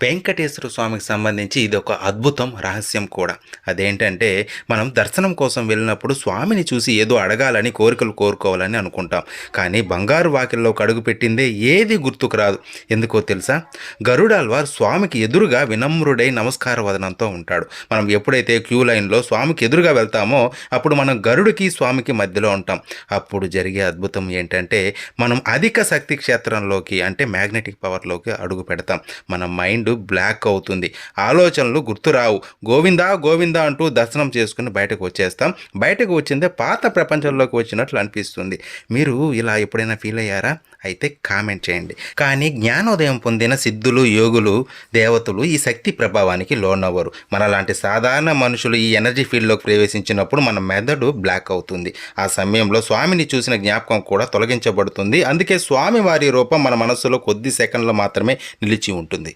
వెంకటేశ్వర స్వామికి సంబంధించి ఇదొక అద్భుతం, రహస్యం కూడా. అదేంటంటే, మనం దర్శనం కోసం వెళ్ళినప్పుడు స్వామిని చూసి ఏదో అడగాలని, కోరికలు కోరుకోవాలని అనుకుంటాం. కానీ బంగారు వాకిల్లోకి అడుగుపెట్టిందే ఏది గుర్తుకు రాదు. ఎందుకో తెలుసా? గరుడాళ్వార్ స్వామికి ఎదురుగా వినమ్రుడై నమస్కార వదనంతో ఉంటాడు. మనం ఎప్పుడైతే క్యూ లైన్‌లో స్వామికి ఎదురుగా వెళ్తామో, అప్పుడు మనం గరుడుకి, స్వామికి మధ్యలో ఉంటాం. అప్పుడు జరిగే అద్భుతం ఏంటంటే, మనం అధిక శక్తి క్షేత్రంలోకి అంటే మ్యాగ్నెటిక్ పవర్‌లోకి అడుగు పెడతాం. మన మైండ్ బ్లాక్ అవుతుంది. ఆలోచనలు గుర్తురావు. గోవిందా గోవిందా అంటూ దర్శనం చేసుకుని బయటకు వచ్చేస్తాం. బయటకు వచ్చిందే పాత ప్రపంచంలోకి వచ్చినట్లు అనిపిస్తుంది. మీరు ఇలా ఎప్పుడైనా ఫీల్ అయ్యారా? అయితే కామెంట్ చేయండి. కానీ జ్ఞానోదయం పొందిన సిద్ధులు, యోగులు, దేవతలు ఈ శక్తి ప్రభావానికి లోనవ్వరు. మనలాంటి సాధారణ మనుషులు ఈ ఎనర్జీ ఫీల్డ్లోకి ప్రవేశించినప్పుడు మన మెదడు బ్లాక్ అవుతుంది. ఆ సమయంలో స్వామిని చూసిన జ్ఞాపకం కూడా తొలగించబడుతుంది. అందుకే స్వామి వారి రూపం మన మనస్సులో కొద్ది సెకండ్లు మాత్రమే నిలిచి ఉంటుంది.